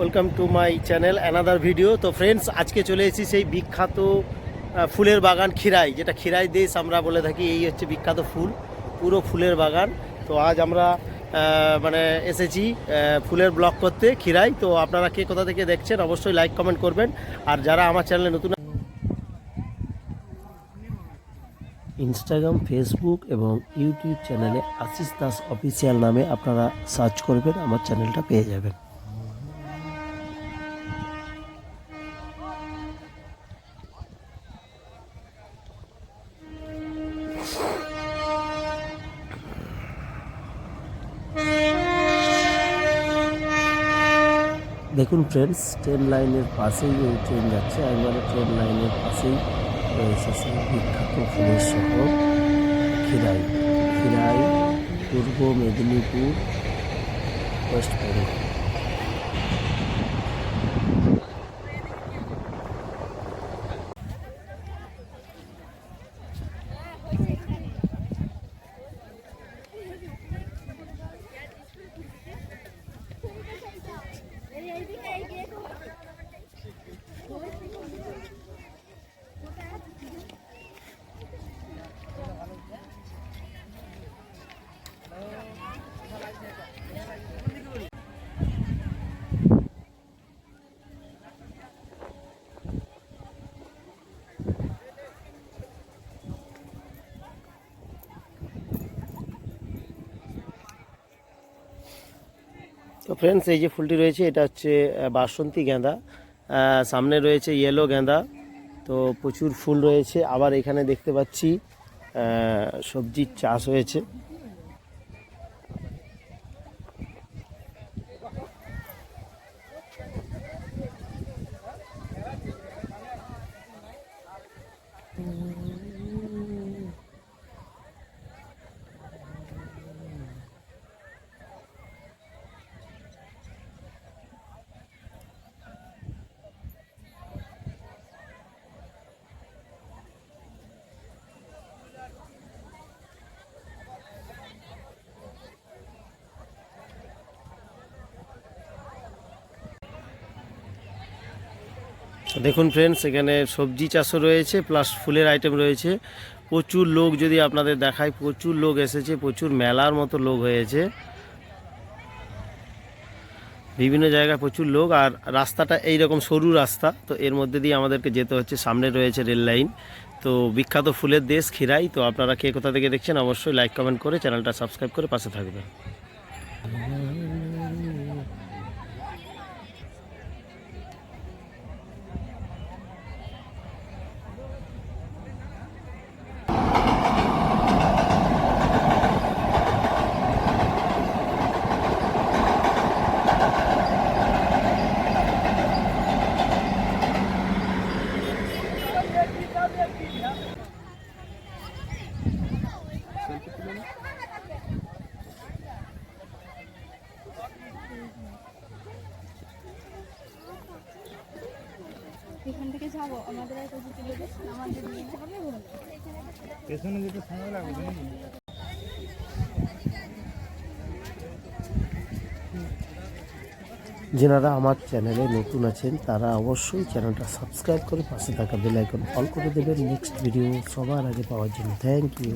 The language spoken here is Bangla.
Welcome to my channel another video. তো ফ্রেন্ডস, আজকে চলে এসেছি সেই বিখ্যাত ফুলের বাগান খিরাই, যেটা খিরাই দেশ আমরা বলে থাকি। এই হচ্ছে বিখ্যাত ফুল, পুরো ফুলের বাগান। তো আজ আমরা মানে এসেছি ফুলের ব্লগ করতে খিরাই। তো আপনারা কে কোথা থেকে দেখছেন অবশ্যই লাইক কমেন্ট করবেন। আর যারা আমার চ্যানেলে নতুন, ইনস্টাগ্রাম, ফেসবুক এবং ইউটিউব চ্যানেলে আশিস দাস অফিসিয়াল নামে আপনারা সার্চ করবেন, আমার চ্যানেলটা পেয়ে যাবেন। দেখুন ফ্রেন্ডস, ট্রেন লাইনের পাশেই এই ট্রেন যাচ্ছে, একবারে ট্রেন লাইনের পাশেই রয়েছে সেই বিখ্যাত ফুলের শহর খিরাই। খিরাই পূর্ব মেদিনীপুর, ওয়েস্ট বেঙ্গল। তো ফ্রেন্ডস, এই যে ফুলটি রয়েছে এটা হচ্ছে বাসন্তী গেঁদা। সামনে রয়েছে ইয়েলো গেঁদা। তো প্রচুর ফুল রয়েছে। আবার এখানে দেখতে পাচ্ছি সবজির চাষ হয়েছে। দেখুন ফ্রেন্ডস, এখানে সবজি চাষও রয়েছে প্লাস ফুলের আইটেম রয়েছে। প্রচুর লোক, যদি আপনাদের দেখায়, প্রচুর লোক এসেছে, প্রচুর মেলার মতো লোক হয়েছে বিভিন্ন জায়গায়, প্রচুর লোক। আর রাস্তাটা এইরকম সরু রাস্তা, তো এর মধ্যে দিয়ে আমাদেরকে যেতে হচ্ছে। সামনে রয়েছে রেল লাইন। তো বিখ্যাত ফুলের দেশ খিরাই। তো আপনারা কে কোথা থেকে দেখছেন অবশ্যই লাইক কমেন্ট করে চ্যানেলটা সাবস্ক্রাইব করে পাশে থাকবেন। এখান থেকে যাবো আমাদের আমাদের পেছনে যেতে সময় লাগবে নাকি? যারা আমার চ্যানেলে নতুন আছেন তারা অবশ্যই চ্যানেলটা সাবস্ক্রাইব করে পাশে থাকা বেল আইকন অল করে দেবেন নেক্সট ভিডিও সবার আগে পাওয়ার জন্য। Thank you.